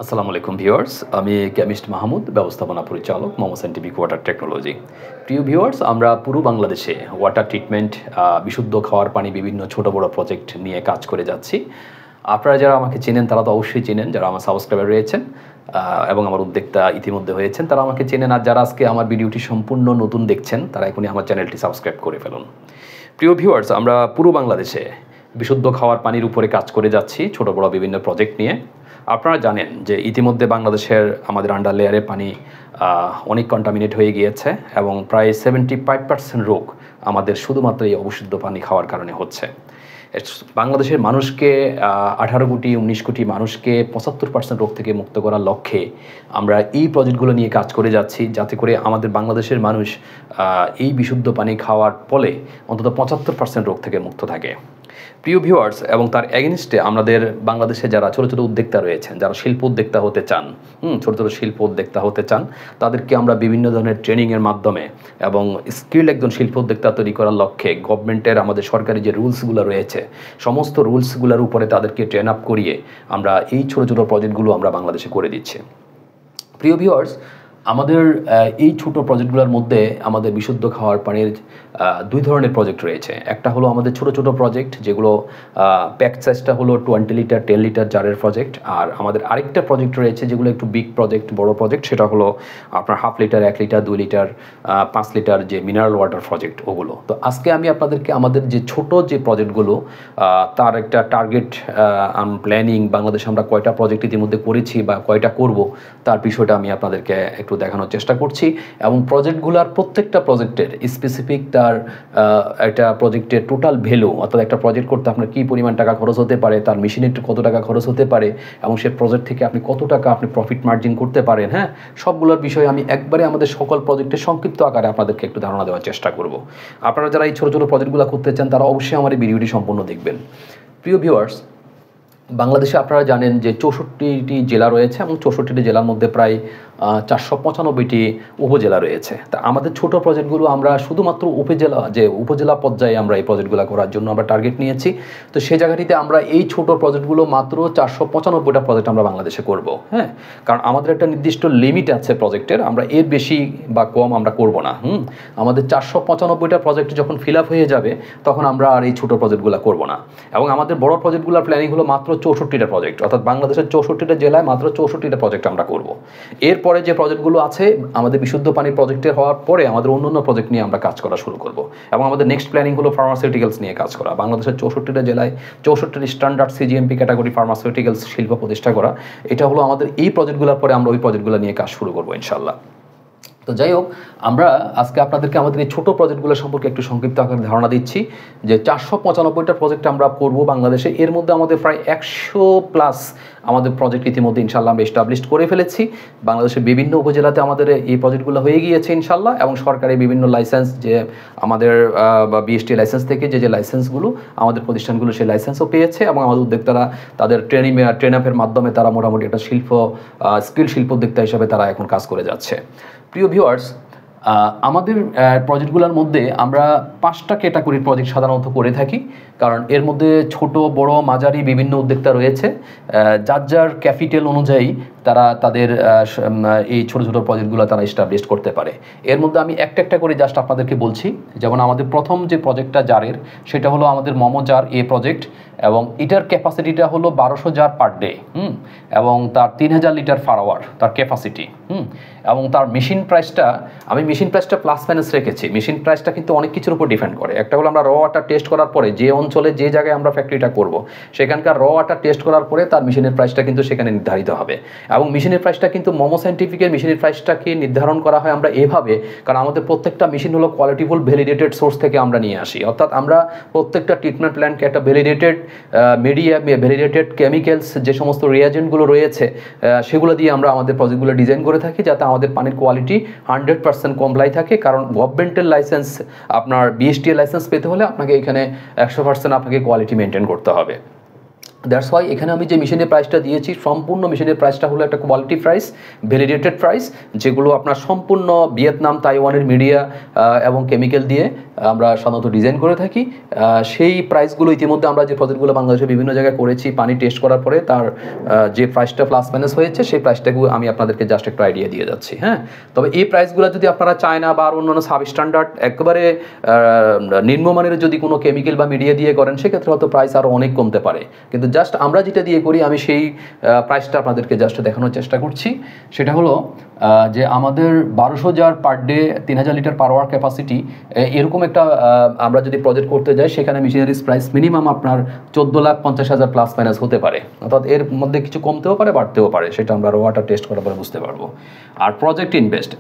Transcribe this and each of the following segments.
আসসালামু আলাইকুম ভিউয়ার্স, আমি কেমিস্ট মাহমুদ, ব্যবস্থাপনা পরিচালক মোমো সায়েন্টিফিক ওয়াটার টেকনোলজি। প্রিয় ভিউয়ার্স, আমরা পুরো বাংলাদেশে ওয়াটার ট্রিটমেন্ট, বিশুদ্ধ খাওয়ার পানি, বিভিন্ন ছোট বড় প্রজেক্ট নিয়ে কাজ করে যাচ্ছি। আপনারা যারা আমাকে চেনেন তারা তো অবশ্যই চেনেন, যারা আমার সাবস্ক্রাইবার রয়েছেন এবং আমার উদ্যোক্তা ইতিমধ্যে হয়েছেন তারা আমাকে চেনেন, আর যারা আজকে আমার ভিডিওটি সম্পূর্ণ নতুন দেখছেন তারা এখনই আমার চ্যানেলটি সাবস্ক্রাইব করে ফেলুন। প্রিয় ভিউয়ার্স, আমরা পুরো বাংলাদেশে বিশুদ্ধ খাওয়ার পানির উপরে কাজ করে যাচ্ছি ছোট বড় বিভিন্ন প্রজেক্ট নিয়ে। আপনারা জানেন যে ইতিমধ্যে বাংলাদেশের আমাদের আন্ডার লেয়ারে পানি অনেক কন্টামিনেট হয়ে গিয়েছে এবং প্রায় 75% রোগ আমাদের শুধুমাত্র এই অবিশুদ্ধ পানি খাওয়ার কারণে হচ্ছে। বাংলাদেশের মানুষকে 18 কোটি 19 কোটি মানুষকে 75% রোগ থেকে মুক্ত করার লক্ষ্যে আমরা এই প্রজেক্টগুলো নিয়ে কাজ করে যাচ্ছি, যাতে করে আমাদের বাংলাদেশের মানুষ এই বিশুদ্ধ পানি খাওয়ার ফলে অন্তত 75% রোগ থেকে মুক্ত থাকে। প্রিয় ভিউয়ার্স, এবং তার এগেনস্টে আমাদের বাংলাদেশে যারা ছোটো ছোটো উদ্যোক্তা রয়েছেন, যারা শিল্প উদ্যোক্তা হতে চান, ছোটো ছোটো শিল্প উদ্যোক্তা হতে চান, তাদেরকে আমরা বিভিন্ন ধরনের ট্রেনিংয়ের মাধ্যমে এবং স্কিল একজন শিল্প উদ্যোক্তা তৈরি করার লক্ষ্যে গভর্নমেন্টের আমাদের সরকারি যে রুলসগুলো রয়েছে সমস্ত রুলসগুলোর উপরে তাদেরকে ট্রেন আপ করিয়ে আমরা এই ছোটো ছোটো প্রজেক্টগুলো আমরা বাংলাদেশে করে দিচ্ছি। প্রিয় ভিউয়ার্স, আমাদের এই ছোটো প্রজেক্টগুলোর মধ্যে আমাদের বিশুদ্ধ খাওয়ার পানির দুই ধরনের প্রজেক্ট রয়েছে। একটা হলো আমাদের ছোটো ছোটো প্রজেক্ট, যেগুলো প্যাক সাইজটা হলো 20 লিটার 10 লিটার জারের প্রজেক্ট। আর আমাদের আরেকটা প্রজেক্ট রয়েছে যেগুলো একটু বিগ প্রজেক্ট, বড় প্রজেক্ট, সেটা হলো আপনার 1/2 লিটার 1 লিটার 2 লিটার 5 লিটার যে মিনারেল ওয়াটার প্রজেক্ট, ওগুলো। তো আজকে আমি আপনাদেরকে আমাদের যে ছোট যে প্রজেক্টগুলো তার একটা টার্গেট প্ল্যানিং, বাংলাদেশে আমরা কয়টা প্রজেক্ট ইতিমধ্যে করেছি বা কয়টা করব তার বিষয়টা আমি আপনাদেরকে একটু দেখানোর চেষ্টা করছি। এবং প্রজেক্টগুলোর প্রত্যেকটা প্রজেক্টের স্পেসিফিক তার একটা প্রজেক্টের টোটাল ভ্যালু, অর্থাৎ একটা প্রজেক্ট করতে আপনার কী পরিমাণ টাকা খরচ হতে পারে, তার মেশিনের কত টাকা খরচ হতে পারে এবং সেই প্রজেক্ট থেকে আপনি কত টাকা আপনি প্রফিট মার্জিন করতে পারেন, সবগুলোর বিষয়ে আমি একবারে আমাদের সকল প্রজেক্টের সংক্ষিপ্ত আকারে আপনাদেরকে একটু ধারণা দেওয়ার চেষ্টা করব। আপনারা যারা এই ছোটো ছোটো প্রজেক্টগুলো করতে চান তারা অবশ্যই আমার এই ভিডিওটি সম্পূর্ণ দেখবেন। প্রিয় ভিউয়ার্স, বাংলাদেশে আপনারা জানেন যে 64টি জেলা রয়েছে এবং 64টি জেলার মধ্যে প্রায় 495টি উপজেলা রয়েছে। তা আমাদের ছোট প্রজেক্টগুলো আমরা শুধুমাত্র উপজেলা পর্যায়ে আমরা এই প্রজেক্টগুলো করার জন্য আমরা টার্গেট নিয়েছি। তো সেই জায়গাটিতে আমরা এই ছোট প্রজেক্টগুলো মাত্র 495টা প্রজেক্ট আমরা বাংলাদেশে করব। কারণ আমাদের একটা নির্দিষ্ট লিমিট আছে প্রজেক্টের, আমরা এর বেশি বা কম আমরা করব না। আমাদের 495টা প্রজেক্ট যখন ফিল আপ হয়ে যাবে তখন আমরা আর এই ছোটো প্রজেক্টগুলো করব না। এবং আমাদের বড় প্রজেক্টগুলোর প্ল্যানিং হলো মাত্র 64টা প্রজেক্ট, অর্থাৎ বাংলাদেশের 64টা জেলায় মাত্র 64টা প্রজেক্ট আমরা করব। এরপরে যে প্রজেক্টগুলো আছে আমাদের বিশুদ্ধ পানির প্রজেক্টের হওয়ার পরে আমাদের অন্য প্রজেক্ট নিয়ে আমরা কাজ করা শুরু করব। এবং আমাদের নেক্সট প্ল্যানিং হলো ফার্মাসিউটিক্যালস নিয়ে কাজ করা। বাংলাদেশের 64টা জেলায় 64টি স্ট্যান্ডার্ড সিজিএমপি ক্যাটাগরি ফার্মাসিউটিক্যালস শিল্প প্রতিষ্ঠা করা, এটা হলো আমাদের এই প্রজেক্টগুলোর পরে আমরা ওই প্রজেক্টগুলো নিয়ে কাজ শুরু করবো ইনশাল্লাহ। তো যাই হোক, আমরা আজকে আপনাদেরকে আমাদের এই ছোটো প্রজেক্টগুলো সম্পর্কে একটু সংক্ষিপ্ত আকারে ধারণা দিচ্ছি যে 495টা প্রজেক্ট আমরা করব বাংলাদেশে। এর মধ্যে আমাদের প্রায় 100+ আমাদের প্রজেক্ট ইতিমধ্যে ইনশাল্লাহ আমরা এস্টাবলিশ করে ফেলেছি। বাংলাদেশের বিভিন্ন উপজেলাতে আমাদের এই প্রজেক্টগুলো হয়ে গিয়েছে ইনশাল্লাহ। এবং সরকারি বিভিন্ন লাইসেন্স, যে আমাদের বিএসটি লাইসেন্স থেকে যে লাইসেন্সগুলো আমাদের প্রতিষ্ঠানগুলো সেই লাইসেন্সও পেয়েছে এবং আমাদের উদ্যোক্তারা তাদের ট্রেন আপের মাধ্যমে তারা মোটামুটি একটা স্কিল শিল্প উদ্যোক্তা হিসাবে তারা এখন কাজ করে যাচ্ছে। প্রিয় ভিউয়ার্স, আমাদের প্রজেক্টগুলোর মধ্যে আমরা 5টা ক্যাটাগরির প্রজেক্ট সাধারণত করে থাকি, কারণ এর মধ্যে ছোট বড় মাঝারি বিভিন্ন উদ্যোক্তা রয়েছে। যার যার ক্যাপিটাল অনুযায়ী তারা তাদের এই ছোটো ছোটো প্রজেক্টগুলো তারা এস্টাবলিশ করতে পারে। এর মধ্যে আমি একটা করে জাস্ট আপনাদেরকে বলছি। যেমন আমাদের প্রথম যে প্রজেক্টটা জারের, সেটা হলো আমাদের মোমো জার এ প্রজেক্ট, এবং এটার ক্যাপাসিটিটা হলো 1200 জার পার ডে, এবং তার 3000 লিটার পার আওয়ার তার ক্যাপাসিটি। এবং তার মেশিন প্রাইসটা প্লাস মাইনাস রেখেছি। মেশিন প্রাইসটা কিন্তু অনেক কিছুর উপর ডিপেন্ড করে। একটা হলো আমরা র ওয়াটার টেস্ট করার পরে যে অঞ্চলে যে জায়গায় আমরা ফ্যাক্টরিটা করব সেখানকার র ওয়াটার টেস্ট করার পরে তার মেশিনের প্রাইসটা কিন্তু সেখানে নির্ধারিত হবে। এবং মেশিনের প্রাইসটা কিন্তু মোমো সায়েন্টিফিকের মেশিনের প্রাইসটাকে নির্ধারণ করা হয় আমরা এভাবে, কারণ আমাদের প্রত্যেকটা মেশিন হলো কোয়ালিটিফুল ভ্যালিডেটেড সোর্স থেকে আমরা নিয়ে আসি। অর্থাৎ আমরা প্রত্যেকটা ট্রিটমেন্ট প্ল্যান্টকে একটা ভ্যালিডেটেড ভ্যালিডেটেড কেমিক্যালস, যে সমস্ত রিয়াজেন্টগুলো রয়েছে সেগুলো দিয়ে আমরা আমাদের প্রজেক্টগুলো ডিজাইন করে থাকি, যাতে আমাদের পানির কোয়ালিটি 100% কমপ্লাই থাকে। কারণ গভর্নমেন্টের লাইসেন্স, আপনার বিএসটি লাইসেন্স পেতে হলে আপনাকে এখানে 100% আপনাকে কোয়ালিটি মেনটেন করতে হবে। দ্যাটস ওয়াই এখানে আমি যে মেশিনের প্রাইসটা দিয়েছি সম্পূর্ণ মেশিনের প্রাইসটা হলো একটা কোয়ালিটি প্রাইস, ভ্যালিডেটেড প্রাইস, যেগুলো আপনার সম্পূর্ণ ভিয়েতনাম, তাইওয়ানের মিডিয়া এবং কেমিক্যাল দিয়ে আমরা সাধারণত ডিজাইন করে থাকি। সেই প্রাইসগুলো ইতিমধ্যে আমরা যে প্রজেক্টগুলো বাংলাদেশের বিভিন্ন জায়গায় করেছি, পানি টেস্ট করার পরে তার যে প্রাইসটা প্লাস মাইনাস হয়েছে সেই প্রাইসটাকে আমি আপনাদেরকে জাস্ট একটু আইডিয়া দিয়ে যাচ্ছি। হ্যাঁ, তবে এই প্রাইসগুলো যদি আপনারা চায়না বা আর অন্যান্য সাব স্ট্যান্ডার্ড একেবারে নিম্নমানের যদি কোনো কেমিক্যাল বা মিডিয়া দিয়ে করেন সেক্ষেত্রে হয়তো প্রাইস আরও অনেক কমতে পারে, কিন্তু জাস্ট আমরা যেটা দিয়ে করি আমি সেই প্রাইসটা আপনাদেরকে জাস্ট দেখানোর চেষ্টা করছি। সেটা হলো যে আমাদের 1200 jar per day 3000 litre per hour capacity, এরকম একটা আমরা যদি প্রজেক্ট করতে যাই সেখানে মেশিনারিজ প্রাইস মিনিমাম আপনার 14,50,000 প্লাস মাইনাস হতে পারে, অর্থাৎ এর মধ্যে কিছু কমতেও পারে বাড়তেও পারে, সেটা আমরা ওয়াটার টেস্ট করার পরে বুঝতে পারবো। আর প্রজেক্ট ইনভেস্ট,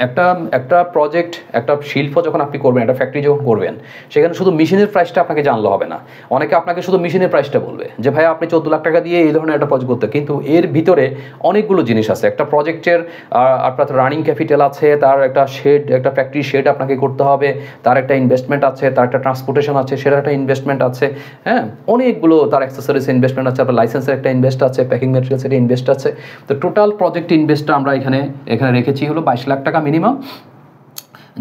একটা প্রজেক্ট, একটা শিল্প যখন আপনি করবেন, একটা ফ্যাক্টরি যখন করবেন, সেখানে শুধু মেশিনের প্রাইসটা আপনাকে জানলে হবে না। অনেকে আপনাকে শুধু মেশিনের প্রাইসটা বলবে যে ভাই আপনি 14 লাখ টাকা দিয়ে এই ধরনের একটা প্রজেক্ট করতে, কিন্তু এর ভিতরে অনেকগুলো জিনিস আছে। একটা প্রজেক্টের আপনার রানিং ক্যাপিটাল আছে, তার একটা শেড, একটা ফ্যাক্টরি শেড আপনাকে করতে হবে, তার একটা ইনভেস্টমেন্ট আছে, তার একটা ট্রান্সপোর্টেশন আছে, সেটার একটা ইনভেস্টমেন্ট আছে, হ্যাঁ, অনেকগুলো তার অ্যাক্সেসরিজ ইনভেস্টমেন্ট আছে, আপনার লাইসেন্সের একটা ইনভেস্ট আছে, প্যাকিং ম্যাটেরিয়ালসের ইনভেস্ট আছে। তো টোটাল প্রজেক্ট ইনভেস্টটা আমরা এখানে রেখেছি হলো 22 লাখ টাকা মিনিমাম,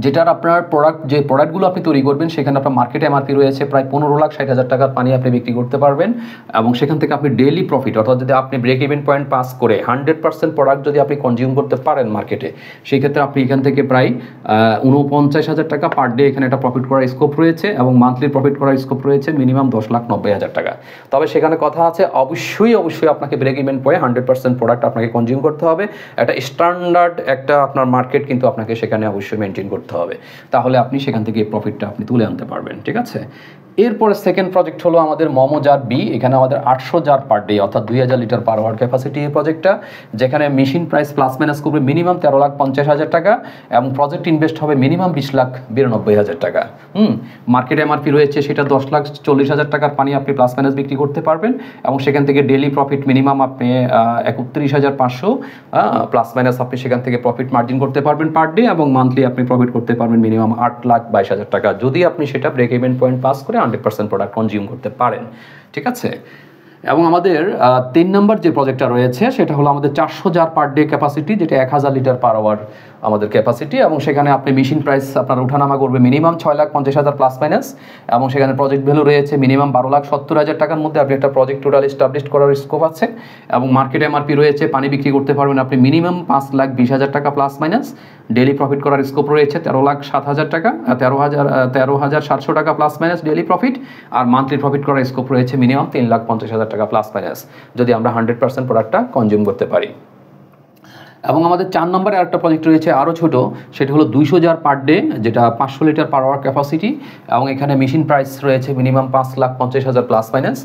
যেটার আপনার যে প্রোডাক্টগুলো আপনি তৈরি করবেন সেখানে আপনার মার্কেট এমআরপি রয়েছে প্রায় 15,60,000 টাকার পানি আপনি বিক্রি করতে পারবেন, এবং সেখান থেকে আপনি ডেইলি প্রফিট, অর্থাৎ যদি আপনি ব্রেক ইভেন পয়েন্ট পাস করে 100% প্রোডাক্ট যদি আপনি কনজিউম করতে পারেন মার্কেটে, সেই ক্ষেত্রে আপনি এখান থেকে প্রায় 49,000 টাকা পার ডে এখানে একটা প্রফিট করার স্কোপ রয়েছে, এবং মান্থলি প্রফিট করার স্কোপ রয়েছে মিনিমাম 10,90,000 টাকা। তবে সেখানে কথা আছে অবশ্যই আপনাকে ব্রেক ইভেন পয়েন্ট 100% প্রোডাক্ট আপনাকে কনজিউম করতে হবে, একটা স্ট্যান্ডার্ড একটা আপনার মার্কেট কিন্তু আপনাকে সেখানে অবশ্যই মেনটেন করতে হবে, তাহলে আপনি সেখান থেকে এই প্রফিটটা আপনি তুলে আনতে পারবেন। ঠিক আছে, এরপরে সেকেন্ড প্রজেক্ট হলো আমাদের মোমো জার বি। এখানে আমাদের 800 জার পার ডে অর্থাৎ 2000 লিটার পার আওয়ার ক্যাপাসিটি এই প্রজেক্টটা, যেখানে মেশিন প্রাইস প্লাস মাইনাস করবে মিনিমাম 13,50,000 টাকা, এবং প্রজেক্ট ইনভেস্ট হবে মিনিমাম 20,92,000 টাকা। মার্কেট এমআরপি রয়েছে সেটা 10,40,000 টাকার পানি আপনি প্লাস মাইনাস বিক্রি করতে পারবেন, এবং সেখান থেকে ডেইলি প্রফিট মিনিমাম আপনি 31,500 প্লাস মাইনাস আপনি সেখান থেকে প্রফিট মার্জিন করতে পারবেন পার ডে, এবং মান্থলি আপনি প্রফিট করতে পারবেন মিনিমাম 8,22,000 টাকা, যদি আপনি সেটা ব্রেক ইভেন পয়েন্ট পাস করে 100% প্রোডাক্ট কনজিউম করতে পারেন। ঠিক আছে, এবং আমাদের 3 নম্বর যে প্রজেক্টটা রয়েছে সেটা হলো আমাদের 400 জার পার ডে ক্যাপাসিটি, যেটা 1000 লিটার পার আওয়ার আমাদের ক্যাপাসিটি, এবং সেখানে আপনি মেশিন প্রাইস আপনার উঠানামা করবে মিনিমাম 6,50,000 প্লাস মাইনাস, এবং সেখানে প্রজেক্ট ভ্যালু রয়েছে মিনিমাম 12,70,000 টাকার মধ্যে আপনি একটা প্রজেক্ট টোটাল এস্টাবলিশ করার স্কোপ আছে, এবং মার্কেট এমআরপি রয়েছে, পানি বিক্রি করতে পারবেন আপনি মিনিমাম 5,20,000 টাকা প্লাস মাইনাস, ডেইলি প্রফিট করার স্কোপ রয়েছে 13,07,000 টাকা, 13,700 টাকা প্লাস মাইনাস ডেইলি প্রফিট, আর মান্থলি প্রফিট করার স্কোপ রয়েছে মিনিমাম 3,50,000 টাকা প্লাস মাইনাস, যদি আমরা 100% প্রোডাক্টটা কনজিউম করতে পারি। এবং আমাদের 4 নম্বরে আরেকটা প্রজেক্ট রয়েছে আরও ছোট, সেটা হলো 200 জার পার ডে, যেটা 500 লিটার পার আওয়ার ক্যাপাসিটি, এবং এখানে মেশিন প্রাইস রয়েছে মিনিমাম 5,50,000 প্লাস মাইনাস।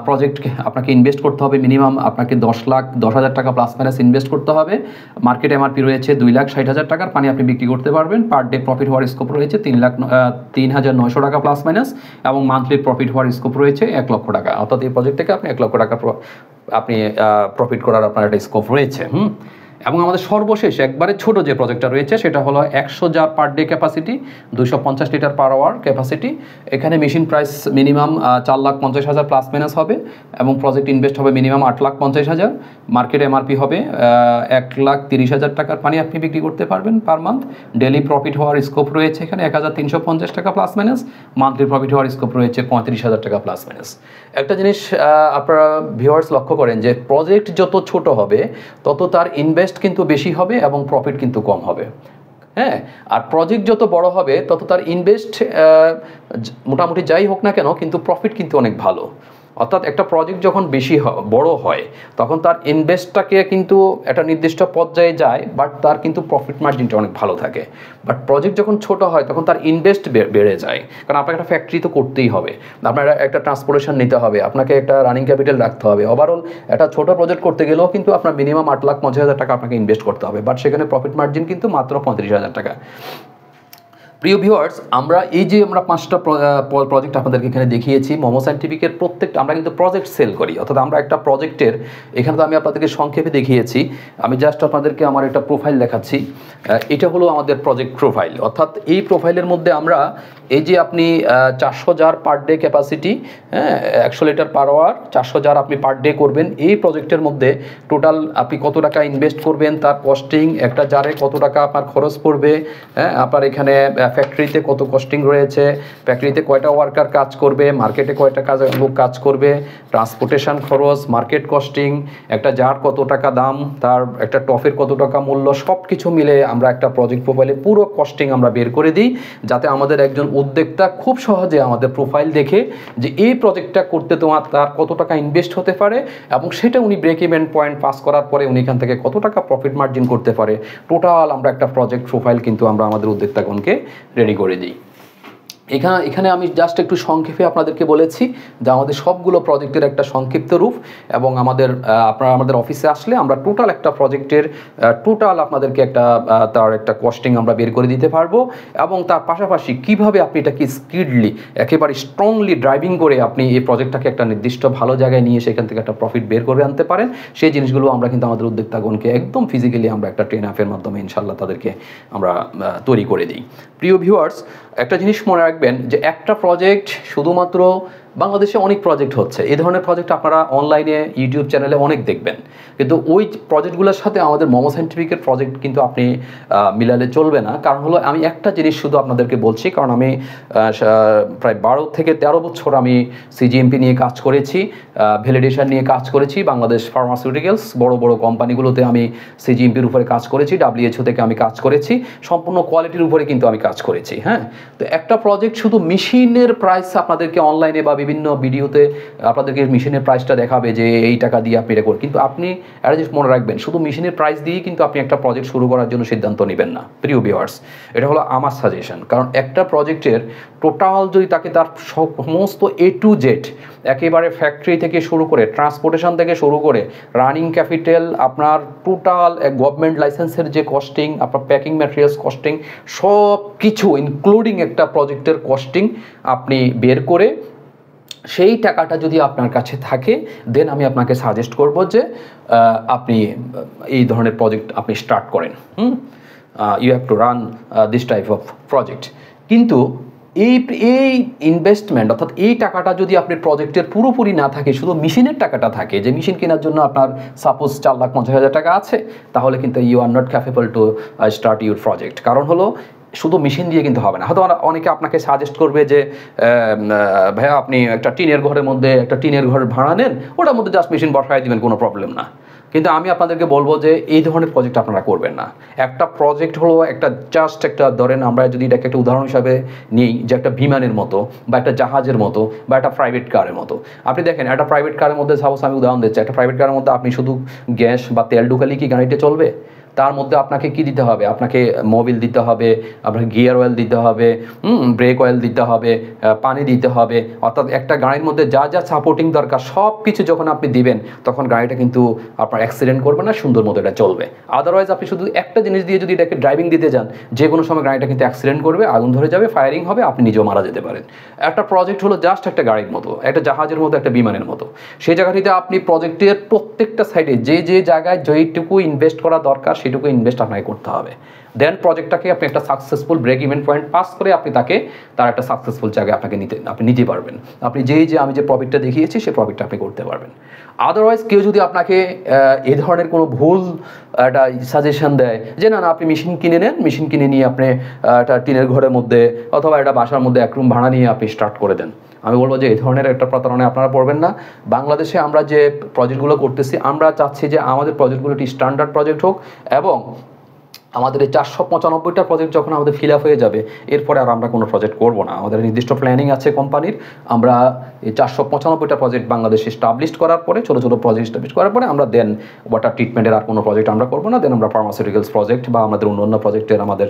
প্রজেক্ট আপনাকে ইনভেস্ট করতে হবে মিনিমাম আপনাকে 10,10,000 টাকা প্লাস মাইনাস ইনভেস্ট করতে হবে, মার্কেট এমআরপি রয়েছে 2,60,000 টাকার পানি আপনি বিক্রি করতে পারবেন, পার ডে প্রফিট হওয়ার স্কোপ রয়েছে 3,900 টাকা প্লাস মাইনাস, এবং মান্থলি প্রফিট হওয়ার স্কোপ রয়েছে 1 লক্ষ টাকা, অর্থাৎ এই প্রজেক্ট থেকে আপনি 1 লক্ষ টাকা আপনি প্রফিট করার আপনার একটা স্কোপ রয়েছে। এবং আমাদের সর্বশেষ একবারে ছোট যে প্রজেক্টটা রয়েছে সেটা হলো 100 jar per day capacity, 250 litre per hour capacity, এখানে machine price minimum 4,50,000 plus minus হবে, এবং প্রজেক্ট ইনভেস্ট হবে মিনিমাম 8,50,000, মার্কেট এমআরপি হবে 1,30,000 টাকার পানি আপনি বিক্রি করতে পারবেন পার মান্থ, ডেইলি প্রফিট হওয়ার স্কোপ রয়েছে এখানে 1,350 টাকা প্লাস মাইনাস, মান্থলি প্রফিট হওয়ার স্কোপ রয়েছে 35,000 টাকা প্লাস মাইনাস। একটা জিনিস আপনারা ভিউয়ার্স লক্ষ্য করেন যে প্রজেক্ট যত ছোট হবে তত তার ইনভেস্ট কিন্তু বেশি হবে এবং প্রফিট কিন্তু কম হবে। হ্যাঁ, আর প্রজেক্ট যত বড় হবে তত তার ইনভেস্ট মোটামুটি যাই হোক না কেন কিন্তু প্রফিট কিন্তু অনেক ভালো। অর্থাৎ একটা প্রজেক্ট যখন বেশি বড় হয় তখন তার ইনভেস্টটাকে কিন্তু একটা নির্দিষ্ট পর্যায়ে যায়, বাট তার কিন্তু প্রফিট মার্জিনটা অনেক ভালো থাকে। বাট প্রজেক্ট যখন ছোট হয় তখন তার ইনভেস্ট বেড়ে যায়, কারণ আপনাকে একটা ফ্যাক্টরি তো করতেই হবে, আপনার একটা ট্রান্সপোর্টেশন নিতে হবে, আপনাকে একটা রানিং ক্যাপিটাল রাখতে হবে। ওভারঅল একটা ছোট প্রজেক্ট করতে গেলেও কিন্তু আপনার মিনিমাম 8,50,000 টাকা আপনাকে ইনভেস্ট করতে হবে, বাট সেখানে প্রফিট মার্জিন কিন্তু মাত্র 35,000 টাকা। প্রিয় ভিউয়ার্স, আমরা এই যে আমরা 5টা প্রজেক্ট আপনাদেরকে এখানে দেখিয়েছি, মোমো সায়েন্টিফিকের প্রত্যেকটা আমরা কিন্তু প্রজেক্ট সেল করি, অর্থাৎ আমরা একটা প্রজেক্টের, এখানে তো আমি আপনাদেরকে সংক্ষেপে দেখিয়েছি, আমি জাস্ট আপনাদেরকে আমার একটা প্রোফাইল দেখাচ্ছি। এটা হলো আমাদের প্রজেক্ট প্রোফাইল, অর্থাৎ এই প্রোফাইলের মধ্যে আমরা এই যে আপনি 400 jar per day capacity, 100 litre per hour, 400 jar আপনি পার ডে করবেন। এই প্রজেক্টের মধ্যে টোটাল আপনি কত টাকা ইনভেস্ট করবেন, তার কস্টিং, একটা জারে কত টাকা আপনার খরচ পড়বে, আপনার এখানে ফ্যাক্টরিতে কত কস্টিং রয়েছে, ফ্যাক্টরিতে কয়টা ওয়ার্কার কাজ করবে, মার্কেটে কয়টা লোক কাজ করবে, ট্রান্সপোর্টেশন খরচ, মার্কেট কস্টিং, একটা জার কত টাকা দাম, তার একটা টফের কত টাকা মূল্য, সব কিছু মিলে আমরা একটা প্রজেক্ট প্রোফাইলে পুরো কস্টিং আমরা বের করে দিই, যাতে আমাদের একজন উদ্যোক্তা খুব সহজে আমাদের প্রোফাইল দেখে যে এই প্রজেক্টটা করতে তার কত টাকা ইনভেস্ট হতে পারে, এবং সেটা উনি ব্রেক ইভেন পয়েন্ট পাস করার পরে উনি এখান থেকে কত টাকা প্রফিট মার্জিন করতে পারে। টোটাল আমরা একটা প্রজেক্ট প্রোফাইল কিন্তু আমরা আমাদের উদ্যোক্তাগণকে রেডি করে দিই। এখানে আমি জাস্ট একটু সংক্ষেপে আপনাদেরকে বলেছি যে আমাদের সবগুলো প্রজেক্টের একটা সংক্ষিপ্ত রূপ, এবং আপনারা আমাদের অফিসে আসলে আমরা টোটাল একটা প্রজেক্টের টোটাল আপনাদেরকে তার একটা কস্টিং আমরা বের করে দিতে পারবো, এবং তার পাশাপাশি কিভাবে আপনি এটাকে স্কিডলি একেবারে স্ট্রংলি ড্রাইভিং করে আপনি এই প্রজেক্টটাকে একটা নির্দিষ্ট ভালো জায়গায় নিয়ে সেখান থেকে একটা প্রফিট বের করে আনতে পারেন, সেই জিনিসগুলো আমরা কিন্তু আমাদের উদ্যোক্তাগণকে একদম ফিজিক্যালি আমরা একটা ট্রেন আপের মাধ্যমে ইনশাল্লাহ তাদেরকে আমরা তৈরি করে দিই। প্রিয় ভিউয়ার্স, একটা জিনিস মনে রাখবেন যে একটা প্রজেক্ট শুধুমাত্র বাংলাদেশে অনেক প্রজেক্ট হচ্ছে, এই ধরনের প্রজেক্ট আপনারা অনলাইনে ইউটিউব চ্যানেলে অনেক দেখবেন, কিন্তু ওই প্রজেক্টগুলোর সাথে আমাদের মোমো সায়েন্টিফিকের প্রজেক্ট কিন্তু আপনি মিলালে চলবে না। কারণ হলো আমি একটা জিনিস শুধু আপনাদেরকে বলছি, কারণ আমি প্রায় 12 থেকে 13 বছর আমি সিজিএমপি নিয়ে কাজ করেছি, ভ্যালিডেশন নিয়ে কাজ করেছি, বাংলাদেশ ফার্মাসিউটিক্যালস বড় বড় কোম্পানিগুলোতে আমি সিজিএমপির উপরে কাজ করেছি, WHO থেকে আমি কাজ করেছি, সম্পূর্ণ কোয়ালিটির উপরে কিন্তু আমি কাজ করেছি। তো একটা প্রজেক্ট শুধু মেশিনের প্রাইস আপনাদেরকে অনলাইনে বা বিভিন্ন ভিডিওতে আপনাদেরকে মেশিনের প্রাইসটা দেখাবে যে এই টাকা দিয়ে আপনি এটা করুন, কিন্তু আপনি একটা জিনিস মনে রাখবেন, শুধু মেশিনের প্রাইস দিয়েই কিন্তু আপনি একটা প্রজেক্ট শুরু করার জন্য সিদ্ধান্ত নেবেন না। প্রিয় ভিউয়ার্স, এটা হলো আমার সাজেশন, কারণ একটা প্রজেক্টের টোটাল যদি তাকে তার সমস্ত A to Z একেবারে ফ্যাক্টরি থেকে শুরু করে, ট্রান্সপোর্টেশন থেকে শুরু করে, রানিং ক্যাপিটাল, আপনার টোটাল গভর্নমেন্ট লাইসেন্সের যে কস্টিং, আপনার প্যাকিং ম্যাটেরিয়ালস কস্টিং, সব কিছু ইনক্লুডিং একটা প্রজেক্টের কস্টিং আপনি বের করে সেই টাকাটা যদি আপনার কাছে থাকে, দেন আমি আপনাকে সাজেস্ট করব যে আপনি এই ধরনের প্রজেক্ট আপনি স্টার্ট করেন। You have to run this type of project. কিন্তু এই ইনভেস্টমেন্ট, অর্থাৎ এই টাকাটা যদি আপনার প্রজেক্টের পুরোপুরি না থাকে, শুধু মেশিনের টাকাটা থাকে, যে মেশিন কেনার জন্য আপনার সাপোজ 4,50,000 টাকা আছে, তাহলে কিন্তু you are not capable to start your project. কারণ হলো শুধু মেশিন দিয়ে কিন্তু হবে না। হয়তো অনেকে আপনাকে সাজেস্ট করবে যে ভাইয়া আপনি একটা টিনের ঘরের মধ্যে একটা টিনের ঘর ভাড়া নেন, ওটার মধ্যে জাস্ট মেশিন বসাই দিবেন, কোনো প্রবলেম না। কিন্তু আমি আপনাদেরকে বলবো যে এই ধরনের প্রজেক্ট আপনারা করবেন না। একটা প্রজেক্ট হলো জাস্ট একটা, ধরেন আমরা যদি এটাকে একটা উদাহরণ হিসাবে নিই, যে একটা বিমানের মতো বা একটা জাহাজের মতো বা একটা প্রাইভেট কারের মতো। আপনি দেখেন একটা প্রাইভেট কারের মধ্যে, সাপোজ আমি উদাহরণ দিচ্ছি, একটা প্রাইভেট কারের মধ্যে আপনি শুধু গ্যাস বা তেল ঢুকালেই কি গাড়িটা চলবে? তার মধ্যে আপনাকে কি দিতে হবে? আপনাকে মোবিল দিতে হবে, আপনাকে গিয়ার অয়েল দিতে হবে, ব্রেক অয়েল দিতে হবে, পানি দিতে হবে। অর্থাৎ একটা গাড়ির মধ্যে যা যা সাপোর্টিং দরকার সব কিছু যখন আপনি দিবেন, তখন গাড়িটা কিন্তু আপনার অ্যাক্সিডেন্ট করবে না, সুন্দর মতো এটা চলবে। আদারওয়াইজ আপনি শুধু একটা জিনিস দিয়ে যদি এটাকে ড্রাইভিং দিতে যান, যে কোনো সময় গাড়িটা কিন্তু অ্যাক্সিডেন্ট করবে, আগুন ধরে যাবে, ফায়ারিং হবে, আপনি নিজেও মারা যেতে পারেন। একটা প্রজেক্ট হলো জাস্ট একটা গাড়ির মতো, একটা জাহাজের মতো, একটা বিমানের মতো। সেই জায়গাটিতে আপনি প্রজেক্টের প্রত্যেকটা সাইডে যে জায়গায় যেইটুকু ইনভেস্ট করা দরকার সেটুকু ইনভেস্ট আপনাকে করতে হবে। দেন প্রজেক্টটাকে আপনি একটা successful break even point pass করে আপনি তার একটা সাকসেসফুল জায়গায় আপনি নিতে পারবেন। আপনি আমি যে প্রফিটটা দেখিয়েছি সেই প্রফিটটা আপনি করতে পারবেন। আদারওয়াইজ কেউ যদি আপনাকে এই ধরনের কোনো ভুল একটা সাজেশন দেয় যে না আপনি মেশিন কিনে নেন, মেশিন কিনে নিয়ে আপনি একটা টিনের ঘরের মধ্যে অথবা একটা বাসার মধ্যে এক রুম ভাড়া নিয়ে আপনি স্টার্ট করে দেন, আমি বলবো যে এই ধরনের একটা প্রতারণায় আপনারা পড়বেন না। বাংলাদেশে আমরা যে প্রজেক্টগুলো করতেছি, আমরা চাচ্ছি যে আমাদের প্রজেক্টগুলোটি স্ট্যান্ডার্ড প্রজেক্ট হোক, এবং আমাদের এই 495টা প্রজেক্ট যখন আমাদের ফিল আপ হয়ে যাবে, এরপরে আর আমরা কোনো প্রজেক্ট করব না। আমাদের নির্দিষ্ট প্ল্যানিং আছে কোম্পানির, আমরা এই 495টা প্রজেক্ট বাংলাদেশে স্টাবলিশ করার পরে, ছোটো ছোটো প্রজেক্ট স্টাবলিশ করার পরে আমরা দেন ওয়াটার ট্রিটমেন্টের আর কোনো প্রজেক্ট আমরা করবো না। দেন আমরা ফার্মাসিউটিক্যালস প্রজেক্ট বা আমাদের অন্য প্রজেক্টের আমাদের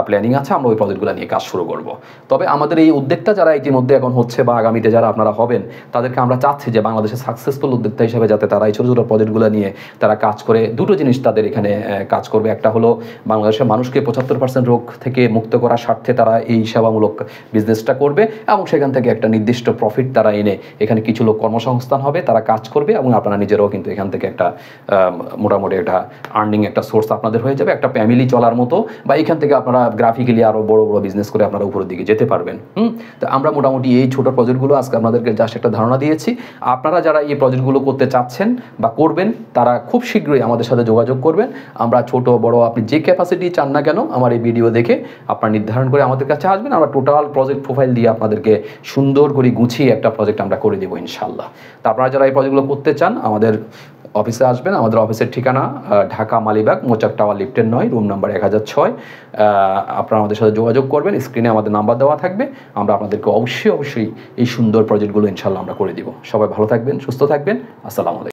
প্ল্যানিং আছে, আমরা ওই প্রজেক্টগুলো নিয়ে কাজ শুরু করব। তবে আমাদের এই উদ্যোক্তা যারা ইতিমধ্যে এখন হচ্ছে বা আগামীতে যারা আপনারা হবেন, তাদেরকে আমরা চাচ্ছি যে বাংলাদেশের সাকসেসফুল উদ্যোক্তা হিসেবে যাতে তারা এই ছোটো ছোটো প্রজেক্টগুলো নিয়ে তারা কাজ করে দুটো জিনিস তাদের এখানে কাজ করবে। একটা হলো বাংলাদেশের মানুষকে 75% রোগ থেকে মুক্ত করার স্বার্থে তারা এই সেবামূলক বিজনেসটা করবে এবং সেখান থেকে একটা নির্দিষ্ট প্রফিট তারা এনে এখানে কিছু লোক কর্মসংস্থান হবে, তারা কাজ করবে এবং আপনারা নিজেরাও কিন্তু এখান থেকে একটা মোটামুটি একটা আর্নিং একটা সোর্স আপনাদের হয়ে যাবে, একটা ফ্যামিলি চলার মতো, বা এখান থেকে আপনারা গ্রাফিক্যালি আরও বড় বড় বিজনেস করে আপনারা উপরের দিকে যেতে পারবেন। তো আমরা মোটামুটি এই ছোটো প্রজেক্টগুলো আজকে আপনাদেরকে জাস্ট একটা ধারণা দিয়েছি। আপনারা যারা এই প্রজেক্টগুলো করতে চাচ্ছেন বা করবেন তারা খুব শীঘ্রই আমাদের সাথে যোগাযোগ করবেন। আমরা ছোট বড় আপনি যে ক্যাপাসিটি চান না কেন আমার এই ভিডিও দেখে আপনারা নির্ধারণ করে আমাদের কাছে আসবেন, আমরা টোটাল প্রজেক্ট প্রোফাইল দিয়ে আপনাদেরকে সুন্দর করে গুছিয়ে একটা প্রজেক্ট আমরা করে দেবো ইনশাল্লাহ। তো আপনারা যারা এই প্রজেক্টগুলো করতে চান আমাদের অফিসে আসবেন। আমাদের অফিসের ঠিকানা ঢাকা মালিবাগ মোচাক টাওয়ার লিফটের 9, রুম নাম্বার 1006। আপনারা আমাদের সাথে যোগাযোগ করবেন, স্ক্রিনে আমাদের নাম্বার দেওয়া থাকবে। আমরা আপনাদেরকে অবশ্যই এই সুন্দর প্রজেক্টগুলো ইনশাল্লাহ আমরা করে দিব। সবাই ভালো থাকবেন, সুস্থ থাকবেন। আসসালামু আলাইকুম।